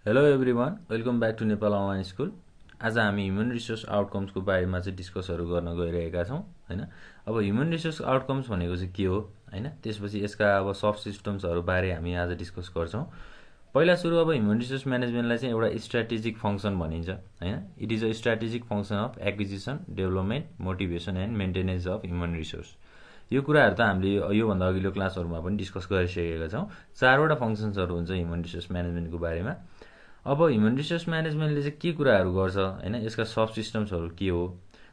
Hello everyone, welcome back to Nepal online school. आज हामी human resource आउटकम्सको बारेमा चाहिँ डिस्कसहरू गर्न गइरहेका छौँ होइन। अब ह्युमन रिसोर्स आउटकम्स भनेको चाहिँ के हो होइन, त्यसपछि यसका अब सब सिस्टम्सहरू बारे हामी आज डिस्कस गर्छौँ। पहिला सुरु अब ह्युमन रिसोर्स म्यानेजमेन्टलाई चाहिँ एउटा स्ट्राटेजिक फङ्सन भनिन्छ होइन। It is a strategic function of acquisition, development, motivation and maintenance of human resource. यो कुराहरू त हामीले योभन्दा अघिल्लो क्लासहरूमा पनि डिस्कस गरिसकेका छौँ। चारवटा फङ्सन्सहरू हुन्छ ह्युमन रिसोर्स म्यानेजमेन्टको बारेमा। अब ह्युमन रिसोर्स म्यानेजमेन्टले चाहिँ के कुराहरू गर्छ होइन, यसका सब सिस्टम्सहरू के हो।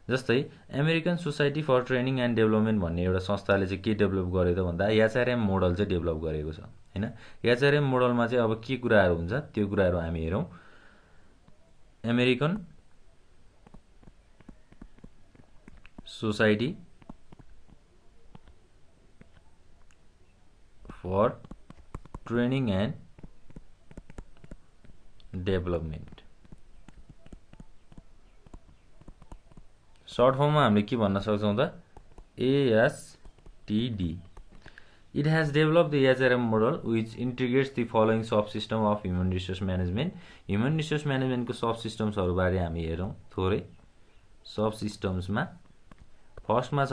जस्तै American society for training and development भन्ने एउटा संस्थाले चाहिँ के डेभलप गर्यो त भन्दा एचआरएम मोडल चाहिँ डेभलप गरेको छ होइन। एचआरएम मोडलमा चाहिँ अब के कुराहरू हुन्छ त्यो कुराहरू हामी हेरौँ। American society for training and development, short फर्ममा हामीले के भन्न सक्छौँ त, ASTD. It has develop the HRM model which integrates the following sub system of human resource management. Human resource म्यानेजमेन्टको सब सिस्टम्सहरूबारे हामी हेरौँ थोरै। सब सिस्टम्समा फर्स्टमा छ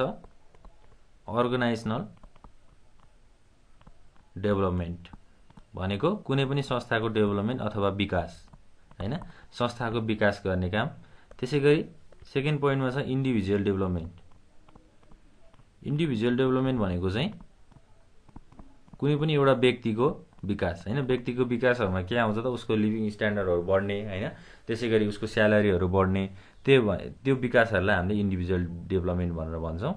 अर्गनाइजनल डेभलपमेन्ट, भनेको कुनै पनि संस्थाको डेभलपमेन्ट अथवा विकास होइन, संस्थाको विकास गर्ने काम। त्यसै गरी सेकेन्ड पोइन्टमा छ इन्डिभिजुअल डेभलपमेन्ट। इन्डिभिजुअल डेभलपमेन्ट भनेको चाहिँ कुनै पनि एउटा व्यक्तिको विकास होइन। व्यक्तिको विकासहरूमा के आउँछ त, उसको लिभिङ स्ट्यान्डर्डहरू बढ्ने होइन, त्यसै गरी उसको स्यालेरीहरू बढ्ने, त्यो विकासहरूलाई हामीले इन्डिभिजुअल डेभलपमेन्ट भनेर भन्छौँ।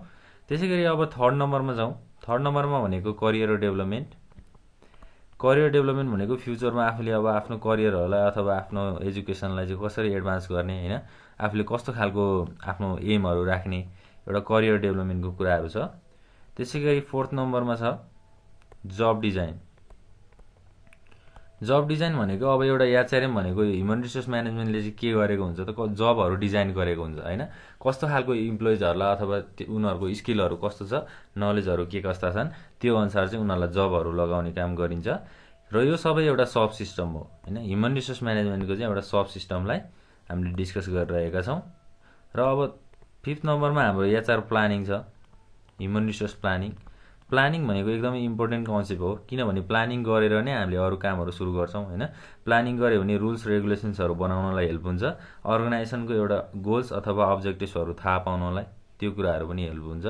त्यसै गरी अब थर्ड नम्बरमा जाउँ। थर्ड नम्बरमा भनेको करियर डेभलपमेन्ट। करियर डेभलपमेन्ट भनेको फ्युचरमा आफूले अब आफ्नो करियरहरूलाई अथवा आफ्नो एजुकेसनलाई चाहिँ कसरी एडभान्स गर्ने होइन, आफूले कस्तो खालको आफ्नो एमहरू राख्ने, एउटा करियर डेभलपमेन्टको कुराहरू छ। त्यसै गरी फोर्थ नम्बरमा छ जब डिजाइन। जब डिजाइन भनेको अब एउटा एचआरएम भनेको ह्युमन रिसोर्स म्यानेजमेन्टले चाहिँ के गरेको हुन्छ त, जबहरू डिजाइन गरेको हुन्छ होइन। कस्तो खालको इम्प्लोइजहरूलाई अथवा उनीहरूको स्किलहरू कस्तो छ, नलेजहरू के कस्ता छन्, त्यो अनुसार चाहिँ उनीहरूलाई जबहरू लगाउने काम गरिन्छ। र यो सबै एउटा सब सिस्टम हो होइन। ह्युमन रिसोर्स म्यानेजमेन्टको चाहिँ एउटा सब सिस्टमलाई हामीले डिस्कस गरिरहेका छौँ। र अब फिफ्थ नम्बरमा हाम्रो एचआर प्लानिङ छ, ह्युमन रिसोर्स प्लानिङ। प्लानिङ भनेको एकदमै इम्पोर्टेन्ट कन्सेप्ट हो, किनभने प्लानिङ गरेर नै हामीले अरू कामहरू सुरु गर्छौँ होइन। प्लानिङ गऱ्यो भने रुल्स रेगुलेसन्सहरू बनाउनलाई हेल्प हुन्छ, अर्गनाइजेसनको एउटा गोल्स अथवा अब्जेक्टिभ्सहरू थाहा पाउनलाई त्यो कुराहरू पनि हेल्प हुन्छ।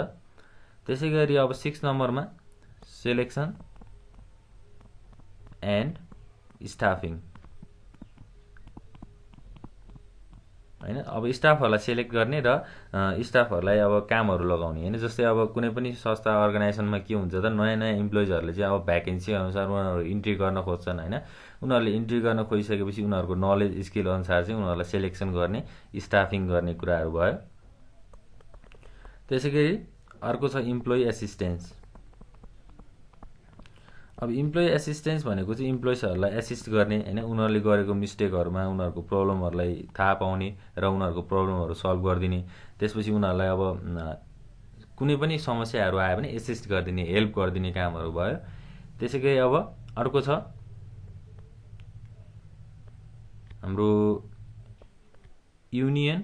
त्यसै गरी अब सिक्स नम्बरमा सेलेक्सन एन्ड स्टाफिङ होइन। अब स्टाफहरूलाई सेलेक्ट गर्ने र स्टाफहरूलाई अब कामहरू लगाउने होइन। जस्तै अब कुनै पनि संस्था अर्गनाइजेसनमा के हुन्छ त, नयाँ नयाँ इम्प्लोइजहरूले चाहिँ अब भ्याकेन्सी अनुसार उनीहरू इन्ट्री गर्न खोज्छन् होइन। उनीहरूले इन्ट्री गर्न खोजिसकेपछि उनीहरूको नलेज स्किल अनुसार चाहिँ उनीहरूलाई सेलेक्सन गर्ने, स्टाफिङ गर्ने कुराहरू भयो। त्यसै गरी अर्को छ इम्प्लोइ एसिस्टेन्स। अब इम्प्लोइ एसिस्टेन्स भनेको चाहिँ इम्प्लोइजहरूलाई एसिस्ट गर्ने होइन, उनीहरूले गरेको मिस्टेकहरूमा उनीहरूको प्रब्लमहरूलाई थाहा पाउने र उनीहरूको प्रब्लमहरू सल्भ गरिदिने। त्यसपछि उनीहरूलाई अब कुनै पनि समस्याहरू आयो भने एसिस्ट गरिदिने, हेल्प गरिदिने कामहरू भयो। त्यसै गरी अब अर्को छ हाम्रो युनियन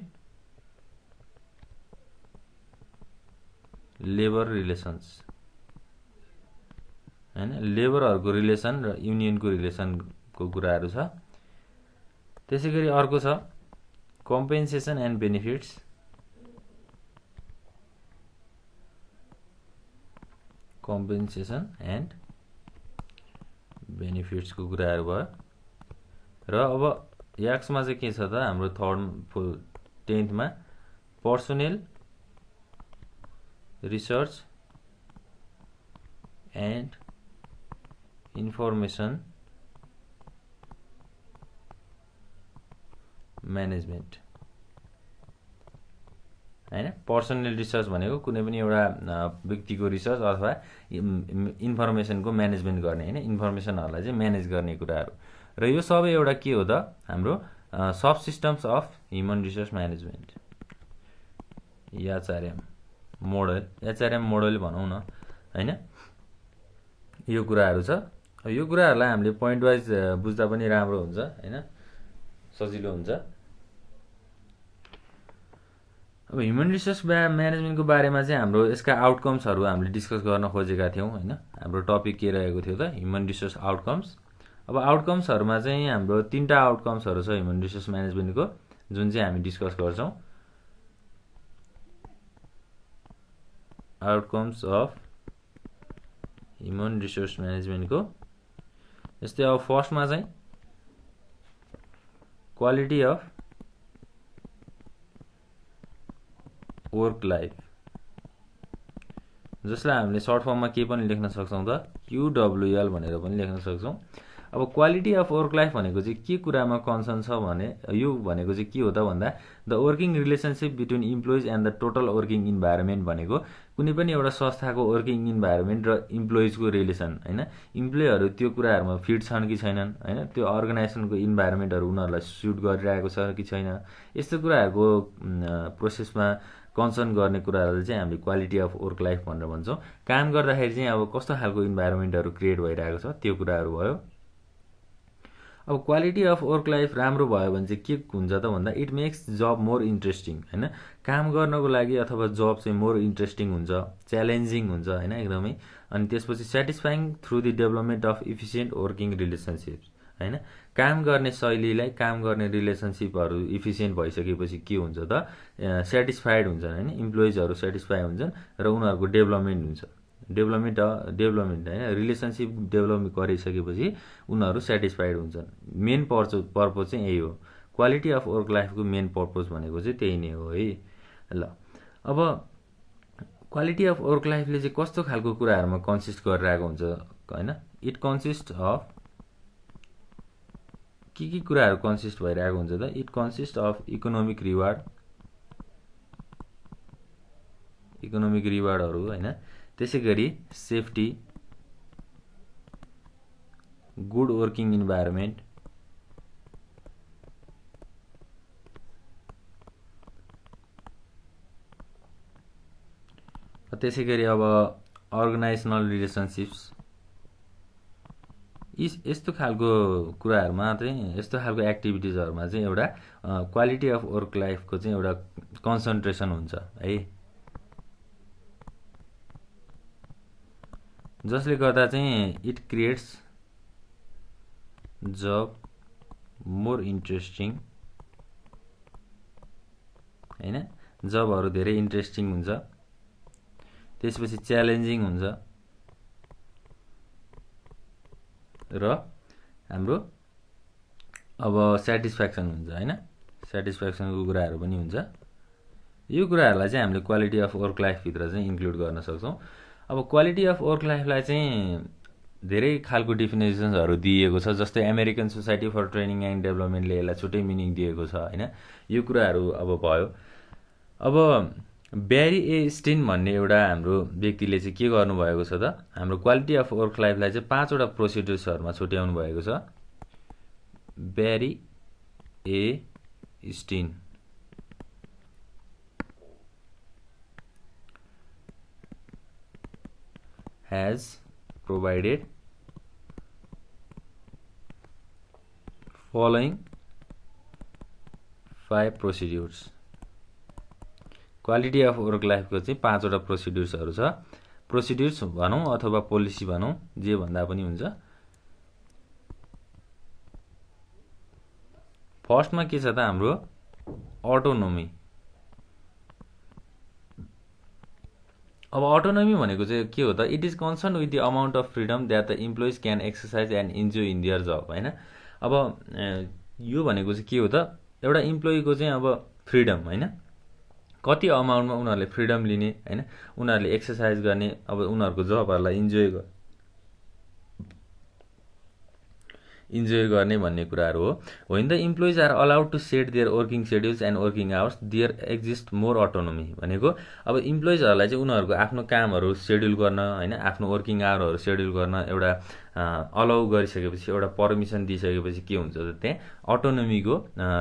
लेबर रिलेसन्स होइन। लेबरहरूको रिलेसन र युनियनको रिलेसनको कुराहरू छ। त्यसै गरी अर्को छ compensation and benefits. Compensation and बेनिफिट्सको कुराहरू भयो। र अब याक्समा चाहिँ के छ त, हाम्रो third 10th personnel research and information management होइन। पर्सनल रिसर्च भनेको कुनै पनि एउटा व्यक्तिको रिसर्च अथवा इन्फर्मेसनको म्यानेजमेन्ट गर्ने होइन, इन्फर्मेसनहरूलाई चाहिँ म्यानेज गर्ने कुराहरू। र यो सबै एउटा के हो त, हाम्रो sub systems of human resource management, HRM model, HRM model भनौँ न होइन। यो कुराहरू छ। यो कुराहरूलाई हामीले पोइन्ट वाइज बुझ्दा पनि राम्रो हुन्छ हैन। सजिलो हुन्छ। अब ह्युमन रिसोर्स म्यानेजमेन्टको बारेमा चाहिँ हाम्रो यसका आउटकम्सहरू हामीले डिस्कस गर्न खोजेका थियौँ होइन। हाम्रो टपिक के रहेको थियो त, ह्युमन रिसोर्स आउटकम्स। अब आउटकम्सहरूमा चाहिँ हाम्रो 3टा आउटकम्सहरू छ ह्युमन रिसोर्स म्यानेजमेन्टको, जुन चाहिँ हामी डिस्कस गर्छौँ। आउटकम्स अफ ह्युमन रिसोर्स म्यानेजमेन्टको जस्तै अब फर्स्टमा चाहिँ क्वालिटी अफ वर्क लाइफ, जसलाई हामीले सर्ट फर्ममा के पनि लेख्न सक्छौँ त, QWL भनेर पनि लेख्न सक्छौँ। अब क्वालिटी अफ वर्क लाइफ भनेको चाहिँ के कुरामा कन्सर्न छ भने, यो भनेको चाहिँ के हो त भन्दा the working relationship between employees and the total working environment भनेको कुनै पनि एउटा संस्थाको वर्किङ इन्भाइरोमेन्ट र इम्प्लोइजको रिलेसन होइन। इम्प्लोइहरू त्यो कुराहरूमा फिट छन् कि छैनन् होइन, त्यो अर्गनाइजेसनको इन्भाइरोमेन्टहरू उनीहरूलाई सुट गरिरहेको छ कि छैन, यस्तो कुराहरूको प्रोसेसमा कन्सर्न गर्ने कुराहरू चाहिँ हामीले क्वालिटी अफ वर्क लाइफ भनेर भन्छौँ। काम गर्दाखेरि चाहिँ अब कस्तो खालको इन्भाइरोमेन्टहरू क्रिएट भइरहेको छ त्यो कुराहरू भयो। अब क्वालिटी अफ वर्क लाइफ राम्रो भयो भने चाहिँ के हुन्छ त भन्दा it makes job more interesting होइन। काम गर्नको लागि अथवा जब चाहिँ मोर इन्ट्रेस्टिङ हुन्छ, च्यालेन्जिङ हुन्छ होइन एकदमै। अनि त्यसपछि satisfying through the development of efficient working relationships होइन। काम गर्ने शैलीलाई, काम गर्ने रिलेसनसिपहरू इफिसियन्ट भइसकेपछि के हुन्छ त, सेटिस्फाइड हुन्छन् होइन, इम्प्लोइजहरू सेटिस्फाई हुन्छन् र उनीहरूको डेभलपमेन्ट हुन्छ। डेभलपमेन्ट होइन, रिलेसनसिप डेभलप गरिसकेपछि उनीहरू सेटिस्फाइड हुन्छन्। मेन पर्पज चाहिँ यही हो। क्वालिटी अफ वर्क लाइफको मेन पर्पज भनेको चाहिँ त्यही नै हो है। ल अब क्वालिटी अफ वर्क लाइफले चाहिँ कस्तो खालको कुराहरूमा कन्सिस्ट गरिरहेको हुन्छ होइन। इट कन्सिस्ट अफ के कुराहरू कन्सिस्ट भइरहेको हुन्छ त, इट कन्सिस्ट अफ इकोनोमिक रिवार्डहरू होइन, त्यसै गरी सेफ्टी, गुड वर्किङ इन्भाइरोमेन्ट, त्यसै गरी अब अर्गनाइजेसनल रिलेसनसिप्स, यस्तो खालको कुराहरूमा चाहिँ, यस्तो खालको एक्टिभिटिजहरूमा चाहिँ एउटा क्वालिटी अफ वर्क लाइफको चाहिँ एउटा कन्सन्ट्रेसन हुन्छ है, जसले गर्दा चाहिँ it creates job more interesting होइन। जबहरू धेरै इन्ट्रेस्टिङ हुन्छ, त्यसपछि च्यालेन्जिङ हुन्छ र हाम्रो अब सेटिस्फ्याक्सन हुन्छ होइन। सेटिस्फ्याक्सनको कुराहरू पनि हुन्छ। यो कुराहरूलाई चाहिँ हामीले क्वालिटी अफ वर्क लाइफभित्र चाहिँ इन्क्लुड गर्न सक्छौँ। अब क्वालिटी अफ वर्क लाइफलाई चाहिँ धेरै खालको डिफिनेसन्सहरू दिएको छ, जस्तै American society for training and डेभलपमेन्टले यसलाई छुट्टै मिनिङ दिएको छ होइन। यो कुराहरू अब भयो। अब ब्यारी ए स्टिन भन्ने एउटा हाम्रो व्यक्तिले चाहिँ के गर्नुभएको छ त, हाम्रो क्वालिटी अफ वर्क लाइफलाई चाहिँ 5वटा प्रोसिड्युर्सहरूमा छुट्याउनु भएको छ। ब्यारी ए स्टिन has provided following 5 procedures। Quality of work लाइफको चाहिँ 5वटा प्रोसिड्युर्सहरू छ। प्रोसिड्युर्स भनौँ अथवा पोलिसी भनौँ, जे भन्दा पनि हुन्छ। फर्स्टमा के छ त हाम्रो अटोनोमी। अब अटोनोमी भनेको चाहिँ के हो त, it is concern with the amount of freedom that the employees can exercise and enjoy in their job होइन। अब यो भनेको चाहिँ के हो त, एउटा इम्प्लोइको चाहिँ अब फ्रिडम होइन, कति अमाउन्टमा उनीहरूले फ्रिडम लिने होइन, उनीहरूले एक्सर्साइज गर्ने, अब उनीहरूको जबहरूलाई इन्जोय गर्ने भन्ने कुराहरू हो। When the employees are allowed to set their working schedules and working hours there exist more autonomy भनेको अब इम्प्लोइजहरूलाई चाहिँ उनीहरूको आफ्नो कामहरू सेड्युल गर्न होइन, आफ्नो वर्किङ आवरहरू सेड्युल गर्न एउटा अलाउ गरिसकेपछि, एउटा पर्मिसन दिइसकेपछि के हुन्छ त त्यहाँ अटोनोमीको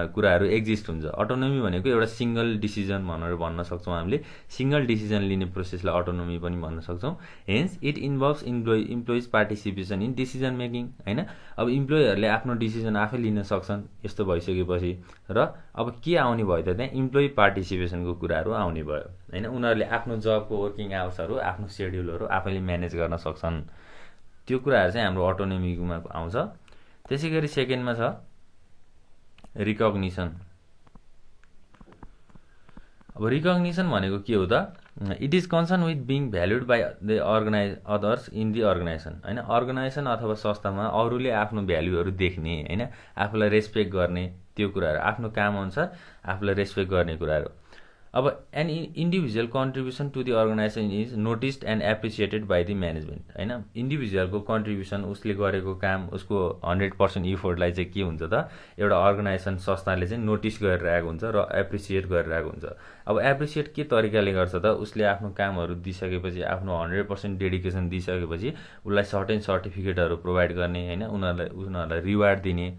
कुराहरू एक्जिस्ट हुन्छ। अटोनोमी भनेको एउटा सिङ्गल डिसिजन भनेर भन्न सक्छौँ हामीले। सिङ्गल डिसिजन लिने प्रोसेसलाई अटोनोमी पनि भन्न सक्छौँ। Hence it involves employees participation in decision making, होइन। अब इम्प्लोइहरूले आफ्नो डिसिजन आफै लिन सक्छन् यस्तो भइसकेपछि। र अब के आउने भयो त त्यहाँ इम्प्लोइ पार्टिसिपेसनको कुराहरू आउने भयो, होइन। उनीहरूले आफ्नो जबको वर्किङ आवर्सहरू, आफ्नो सेड्युलहरू आफैले म्यानेज गर्न सक्छन्। त्यो कुराहरू चाहिँ हाम्रो अटोनोमीमा आउँछ। त्यसै गरी सेकेन्डमा छ रिकग्निसन। अब रिकग्निसन भनेको के हो त? It is concern with being valued by the others in the organisation, होइन। अर्गनाइजेसन अथवा संस्थामा अरूले आफ्नो भ्याल्युहरू देख्ने, होइन, आफूलाई रेस्पेक्ट गर्ने, त्यो कुराहरू, आफ्नो काम अनुसार आफूलाई रेस्पेक्ट गर्ने कुराहरू। अब an individual contribution to the organisation is noticed and appreciated by the management, होइन। इन्डिभिजुअलको कन्ट्रिब्युसन, उसले गरेको काम, उसको 100% इफोर्टलाई चाहिँ के हुन्छ त एउटा अर्गनाइजेसन, संस्थाले चाहिँ नोटिस गरिरहेको हुन्छ र एप्रिसिएट गरिरहेको हुन्छ। अब एप्रिसिएट के तरिकाले गर्छ त? उसले आफ्नो कामहरू दिइसकेपछि, आफ्नो 100% डेडिकेसन दिइसकेपछि उसलाई सर्टेन सर्टिफिकेटहरू प्रोभाइड गर्ने, होइन, उनीहरूलाई रिवार्ड दिने।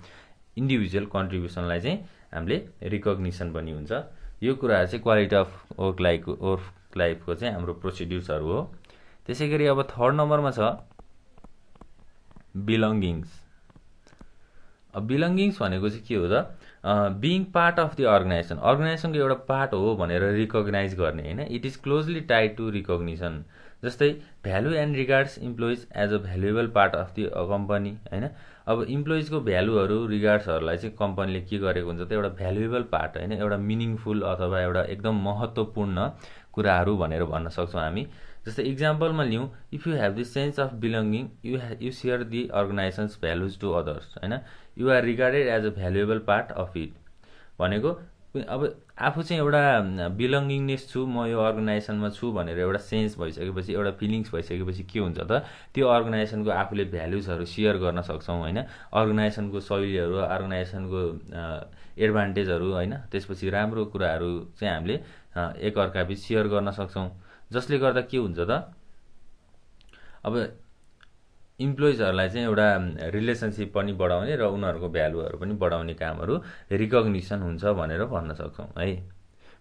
इन्डिभिजुअल कन्ट्रिब्युसनलाई चाहिँ हामीले रिकग्निसन पनि हुन्छ। यो कुराहरू चाहिँ क्वालिटी अफ वर्क लाइफको चाहिँ हाम्रो प्रोसिड्युर्सहरू हो। त्यसै गरी अब थर्ड नम्बरमा छ बिलङ्गिङ्स। अब बिलङ्गिङ्स भनेको चाहिँ के हो त? बिङ पार्ट अफ दि अर्गनाइजेसनको एउटा पार्ट हो भनेर रिकग्नाइज गर्ने, होइन। It is closely tied to recognition. जस्तै value and regards employees as a valuable part of the company, होइन। अब इम्प्लोइजको भ्यालुहरू, रिगार्ड्सहरूलाई चाहिँ कम्पनीले के गरेको हुन्छ त एउटा भ्यालुएबल पार्ट, होइन, एउटा मिनिङफुल अथवा एउटा एकदम महत्त्वपूर्ण कुराहरू भनेर भन्न सक्छौँ हामी। जस्तै इक्जाम्पलमा लिउँ, if you have the sense of belonging you share the organization's values to others, होइन। You are regarded as a valuable part of it भनेको अब आफू चाहिँ एउटा बिलङ्गिङनेस छु, म यो अर्गनाइजेसनमा छु भनेर एउटा सेन्स भइसकेपछि, एउटा फिलिङ्स भइसकेपछि के हुन्छ त त्यो अर्गनाइजेसनको आफूले भ्यालुजहरू सेयर गर्न सक्छौँ, होइन। अर्गनाइजेसनको शैलीहरू, अर्गनाइजेसनको एडभान्टेजहरू, होइन, त्यसपछि राम्रो कुराहरू चाहिँ हामीले एकअर्काबीच सेयर गर्न सक्छौँ। जसले गर्दा के हुन्छ त अब इम्प्लोइजहरूलाई चाहिँ एउटा रिलेसनसिप पनि बढाउने र उनीहरूको भ्यालुहरू पनि बढाउने कामहरू रिकग्निसन हुन्छ भनेर भन्न सक्छौँ, है।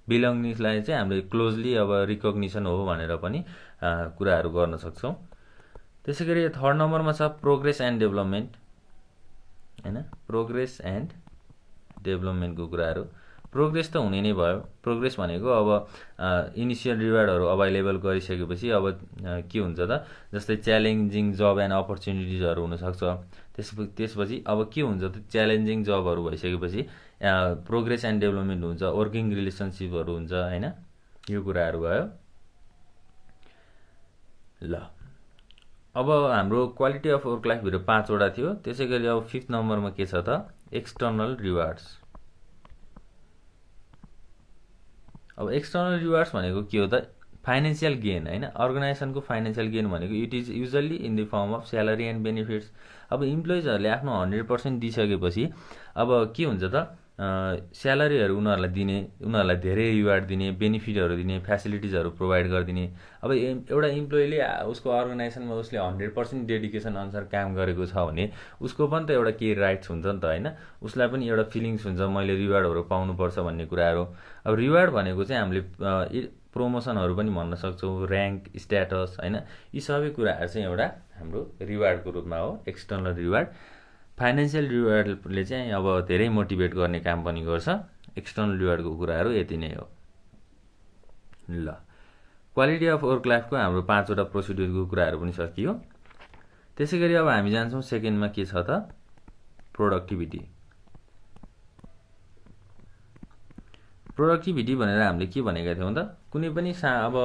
बिलङ्गिङ्सलाई चाहिँ हामीले क्लोजली अब रिकग्निसन हो भनेर पनि कुराहरू गर्न सक्छौँ। त्यसै गरी थर्ड नम्बरमा छ प्रोग्रेस एन्ड डेभलपमेन्ट, होइन। प्रोग्रेस एन्ड डेभलपमेन्टको कुराहरू। प्रोग्रेस त हुने नै भयो। प्रोग्रेस भनेको अब इनिसियल रिवार्डहरू अभाइलेबल गरिसकेपछि अब के हुन्छ त जस्तै च्यालेन्जिङ जब एन्ड अपर्च्युनिटिजहरू हुनसक्छ। त्यसपछि अब के हुन्छ त च्यालेन्जिङ जबहरू भइसकेपछि प्रोग्रेस एन्ड डेभलपमेन्ट हुन्छ, वर्किङ रिलेसनसिपहरू हुन्छ, होइन। यो कुराहरू भयो। ल अब हाम्रो क्वालिटी अफ वर्क लाइफभित्र 5वटा थियो। त्यसै गरी अब 5th नम्बरमा के छ त एक्सटर्नल रिवार्ड्स। अब एक्सटर्नल रिवार्ड्स भनेको के हो त फाइनेन्सियल गेन, होइन। अर्गनाइजेसनको फाइनेन्सियल गेन भनेको it is usually in the form of salary and benefits. अब इम्प्लोइजहरूले आफ्नो 100% दिइसकेपछि अब के हुन्छ त स्यालेरीहरू उनीहरूलाई दिने, उनीहरूलाई धेरै रिवार्ड दिने, बेनिफिटहरू दिने, फेसिलिटिजहरू प्रोभाइड गरिदिने। अब एउटा इम्प्लोइले उसको अर्गनाइजेसनमा उसले 100% डेडिकेसन अनुसार काम गरेको छ भने उसको पनि त एउटा केही राइट्स हुन्छ नि त, होइन। उसलाई पनि एउटा फिलिङ्स हुन्छ मैले रिवार्डहरू पाउनुपर्छ भन्ने कुराहरू। अब रिवार्ड भनेको चाहिँ हामीले प्रमोसनहरू पनि भन्न सक्छौँ, ऱ्याङ्क, स्ट्याटस, होइन। यी सबै कुराहरू चाहिँ एउटा हाम्रो रिवार्डको रूपमा हो, एक्सटर्नल रिवार्ड। फाइनेन्सियल रिवार्डले चाहिँ अब धेरै मोटिभेट गर्ने काम पनि गर्छ। एक्सटर्नल रिवार्डको कुराहरू यति नै हो। ल क्वालिटी अफ वर्क लाइफको हाम्रो 5वटा प्रोसिड्युरको कुराहरू पनि सकियो। त्यसै गरी अब हामी जान्छौँ सेकेन्डमा के छ त प्रोडक्टिभिटी। प्रोडक्टिभिटी भनेर हामीले के भनेका थियौँ त कुनै पनि अब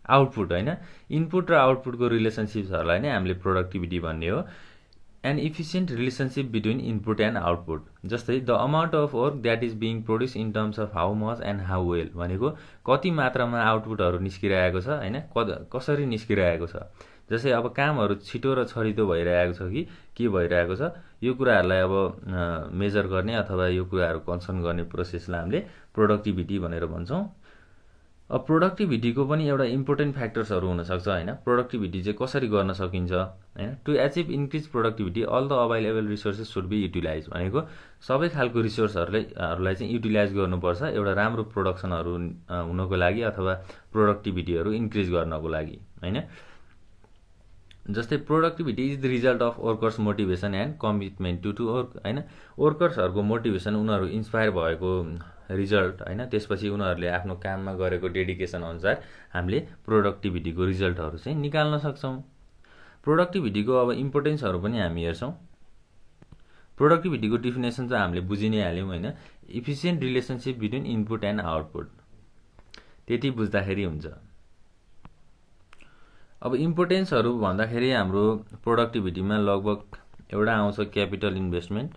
आउटपुट, होइन, इनपुट र आउटपुटको रिलेसनसिप्सहरूलाई नै हामीले प्रोडक्टिभिटी भन्ने हो। An efficient relationship between input and output. जस्तै the amount of work that is being produce in terms of how much and how well भनेको कति मात्रामा आउटपुटहरू निस्किरहेको छ, होइन, कसरी निस्किरहेको छ। जस्तै अब कामहरू छिटो र छरितो भइरहेको छ कि के भइरहेको छ, यो कुराहरूलाई अब मेजर गर्ने अथवा यो कुराहरू कन्सर्न गर्ने प्रोसेसलाई हामीले प्रोडक्टिभिटी भनेर भन्छौँ। अब प्रोडक्टिभिटीको पनि एउटा इम्पोर्टेन्ट फ्याक्टर्सहरू हुनसक्छ होइन। प्रोडक्टिभिटी चाहिँ कसरी गर्न सकिन्छ होइन। To achieve increase productivity all the available resources should be utilise भनेको सबै खालको रिसोर्सहरूलाई चाहिँ युटिलाइज गर्नुपर्छ एउटा राम्रो प्रोडक्सनहरू हुनको लागि अथवा प्रोडक्टिभिटीहरू इन्क्रिज गर्नको लागि होइन। जस्तै productivity is the result of workers motivation and commitment to work होइन। वर्कर्सहरूको मोटिभेसन उनीहरू इन्सपायर भएको रिजल्ट होइन। त्यसपछि उनीहरूले आफ्नो काममा गरेको डेडिकेसन अनुसार हामीले प्रोडक्टिभिटीको रिजल्टहरू चाहिँ निकाल्न सक्छौँ। प्रोडक्टिभिटीको अब इम्पोर्टेन्सहरू पनि हामी हेर्छौँ। प्रोडक्टिभिटीको डिफिनेसन चाहिँ हामीले बुझि नै हाल्यौँ होइन। Efficient relationship between input and output, त्यति बुझ्दाखेरि हुन्छ। अब इम्पोर्टेन्सहरू भन्दाखेरि हाम्रो प्रोडक्टिभिटीमा लगभग एउटा आउँछ क्यापिटल इन्भेस्टमेन्ट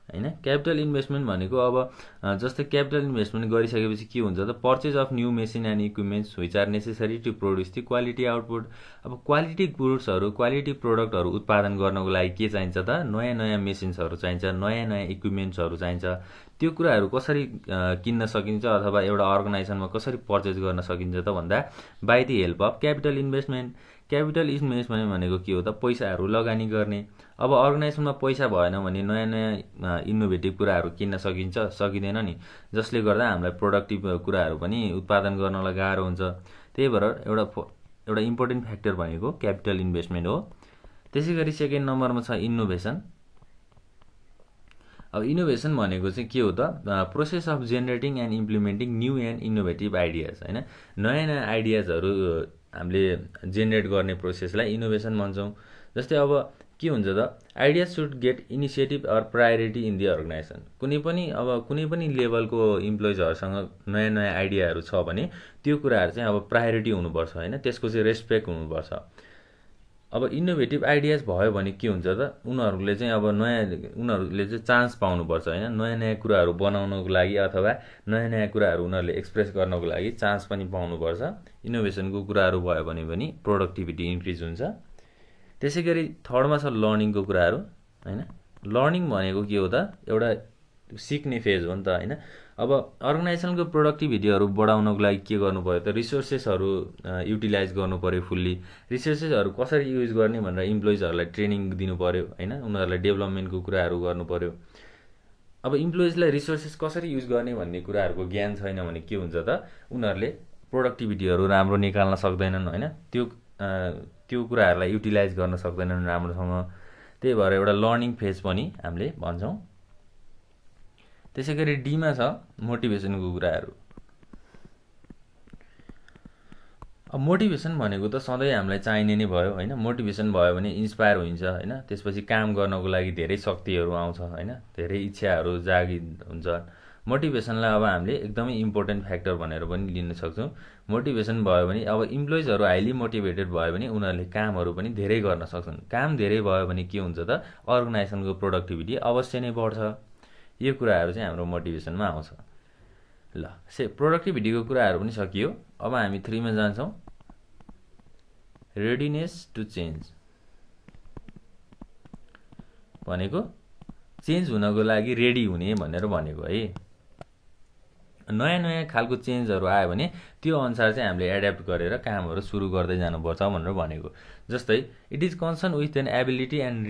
होइन। क्यापिटल इन्भेस्टमेन्ट भनेको अब जस्तै क्यापिटल इन्भेस्टमेन्ट गरिसकेपछि के हुन्छ त purchase of new machine and equipments which are necessary to produce the quality output. अब क्वालिटी गुड्सहरू क्वालिटी प्रोडक्टहरू उत्पादन गर्नको लागि के चाहिन्छ त नयाँ नयाँ मेसिन्सहरू चाहिन्छ, नयाँ नयाँ इक्विपमेन्ट्सहरू चाहिन्छ। त्यो कुराहरू कसरी किन्न सकिन्छ अथवा एउटा अर्गनाइजेसनमा कसरी पर्चेज गर्न सकिन्छ त भन्दा by the help of capital investment. Capital investment भनेको के हो त पैसाहरू लगानी गर्ने। अब अर्गनाइजेसनमा पैसा भएन भने नयाँ नयाँ इनोभेटिभ कुराहरू किन्न सकिन्छ सकिँदैन नि, जसले गर्दा हामीलाई प्रोडक्टिभ कुराहरू पनि उत्पादन गर्नलाई गाह्रो हुन्छ। त्यही भएर एउटा इम्पोर्टेन्ट फ्याक्टर भनेको क्यापिटल इन्भेस्टमेन्ट हो। त्यसै गरी सेकेन्ड नम्बरमा छ इनोभेसन। अब इनोभेसन भनेको चाहिँ के हो त process of generating and implementing new and innovative ideas होइन। नयाँ नयाँ आइडियाजहरू हामीले जेनेरेट गर्ने प्रोसेसलाई इनोभेसन भन्छौँ। जस्तै अब के हुन्छ त ideas should get initiative or priority in the organisation. कुनै पनि लेभलको इम्प्लोइजहरूसँग नयाँ नयाँ आइडियाहरू छ भने त्यो कुराहरू चाहिँ अब प्रायोरिटी हुनुपर्छ होइन, त्यसको चाहिँ रेस्पेक्ट हुनुपर्छ। अब इनोभेटिभ आइडियाज भयो भने के हुन्छ त उनीहरूले चाहिँ चान्स पाउनुपर्छ होइन। नयाँ नयाँ कुराहरू बनाउनको लागि अथवा नयाँ नयाँ कुराहरू उनीहरूले एक्सप्रेस गर्नको लागि चान्स पनि पाउनुपर्छ। इनोभेसनको कुराहरू भयो भने पनि प्रोडक्टिभिटी इन्क्रिज हुन्छ। त्यसै गरी थर्डमा छ लर्निङको कुराहरू होइन। लर्निङ भनेको के हो त एउटा सिक्ने फेज हो नि त होइन। अब अर्गनाइजेसनको प्रोडक्टिभिटीहरू बढाउनको लागि के गर्नु पऱ्यो त रिसोर्सेसहरू युटिलाइज गर्नु पऱ्यो फुल्ली। रिसोर्सेसहरू कसरी युज गर्ने भनेर इम्प्लोइजहरूलाई ट्रेनिङ दिनु पऱ्यो होइन, उनीहरूलाई डेभलपमेन्टको कुराहरू गर्नु पऱ्यो। अब इम्प्लोइजलाई रिसोर्सेस कसरी युज गर्ने भन्ने कुराहरूको ज्ञान छैन भने के हुन्छ त उनीहरूले प्रोडक्टिभिटीहरू राम्रो निकाल्न सक्दैनन् होइन, त्यो कुराहरूलाई युटिलाइज गर्न सक्दैनन् राम्रोसँग। त्यही भएर एउटा लर्निङ फेज पनि हामीले भन्छौँ। त्यसै गरी डीमा छ मोटिभेसनको कुराहरू। अब मोटिभेसन भनेको त सधैँ हामीलाई चाहिने नै भयो होइन। मोटिभेसन भयो भने इन्सपायर हुन्छ होइन। त्यसपछि काम गर्नको लागि धेरै शक्तिहरू आउँछ होइन, धेरै इच्छाहरू जागी हुन्छ। मोटिभेसनलाई अब हामीले एकदमै इम्पोर्टेन्ट फ्याक्टर भनेर पनि लिन सक्छौँ। मोटिभेसन भयो भने अब इम्प्लोइजहरू हाइली मोटिभेटेड भयो भने उनीहरूले कामहरू पनि धेरै गर्न सक्छन्। काम धेरै भयो भने के हुन्छ त अर्गनाइजेसनको प्रोडक्टिभिटी अवश्य नै बढ्छ। यो कुराहरू चाहिँ हाम्रो मोटिभेसनमा आउँछ। ल प्रोडक्टिभिटीको कुराहरू पनि सकियो। अब हामी 3 मा जान्छौँ। रेडिनेस टु चेन्ज भनेको चेन्ज हुनको लागि रेडी हुने भनेर भनेको है। नयाँ नयाँ खालको चेन्जहरू आयो भने त्यो अनुसार चाहिँ हामीले एड्याप्ट गरेर कामहरू सुरु गर्दै जानुपर्छ भनेर भनेको। जस्तै it is concern with an ability and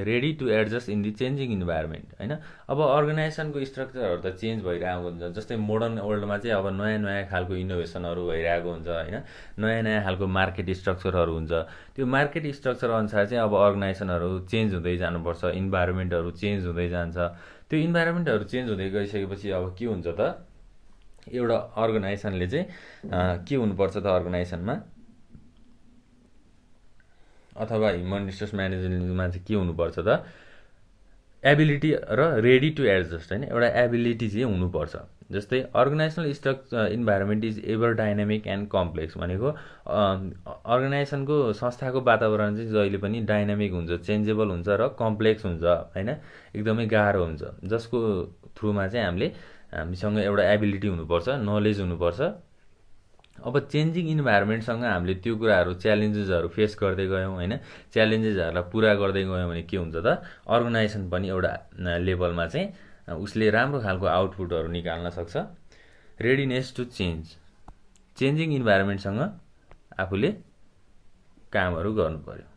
ready to adjust in the changing environment होइन। अब अर्गनाइजेसनको स्ट्रक्चरहरू त चेन्ज भइरहेको हुन्छ। जस्तै मोडर्न वर्ल्डमा चाहिँ अब नयाँ नयाँ खालको इनोभेसनहरू भइरहेको हुन्छ होइन। नयाँ नयाँ खालको मार्केट स्ट्रक्चरहरू हुन्छ। त्यो मार्केट स्ट्रक्चर अनुसार चाहिँ अब अर्गनाइजेसनहरू चेन्ज हुँदै जानुपर्छ, इन्भाइरोमेन्टहरू चेन्ज हुँदै जान्छ। त्यो इन्भाइरोमेन्टहरू चेन्ज हुँदै गइसकेपछि अब के हुन्छ त एउटा अर्गनाइजेसनले चाहिँ के हुनुपर्छ त अर्गनाइजेसनमा अथवा ह्युमन रिसोर्स म्यानेजमेन्टमा चाहिँ के हुनुपर्छ त एबिलिटी र रेडी टु एडजस्ट होइन, एउटा एबिलिटी चाहिँ हुनुपर्छ। जस्तै organisational structure environment is ever dynamic and complex भनेको अर्गनाइजेसनको संस्थाको वातावरण चाहिँ जहिले पनि डाइनामिक हुन्छ, चेन्जेबल हुन्छ र कम्प्लेक्स हुन्छ होइन, एकदमै गाह्रो हुन्छ। जसको थ्रुमा चाहिँ हामीसँग एउटा एबिलिटी हुनुपर्छ, नलेज हुनुपर्छ। अब चेन्जिङ इन्भाइरोमेन्टसँग हामीले त्यो कुराहरू च्यालेन्जेसहरू फेस गर्दै गयौँ होइन, च्यालेन्जेसहरूलाई पुरा गर्दै गयौँ भने के हुन्छ त अर्गनाइजेसन पनि एउटा लेभलमा चाहिँ उसले राम्रो खालको आउटपुटहरू निकाल्न सक्छ। रेडिनेस टु चेन्ज, चेन्जिङ इन्भाइरोमेन्टसँग आफूले कामहरू गर्नु पर्यो।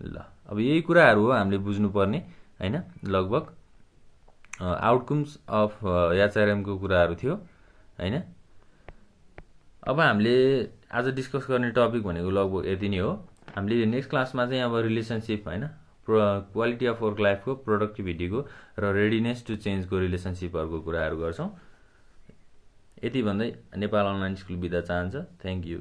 ल अब यही कुराहरू हो हामीले बुझ्नुपर्ने हैन, लगभग आउटकम्स अफ एचआरएमको कुराहरू थियो हैन। अब हामीले आज डिस्कस गर्ने टपिक भनेको लगभग यति नै हो। हामीले नेक्स्ट क्लासमा चाहिँ अब रिलेसनसिप हैन, क्वालिटी अफ वर्क लाइफको, प्रोडक्टिभिटीको र रेडिनेस टु चेन्जको रिलेसनसिपहरूको कुराहरू गर्छौँ। यति भन्दै नेपाल अनलाइन स्कुल बिदा चाहन्छ। Thank you.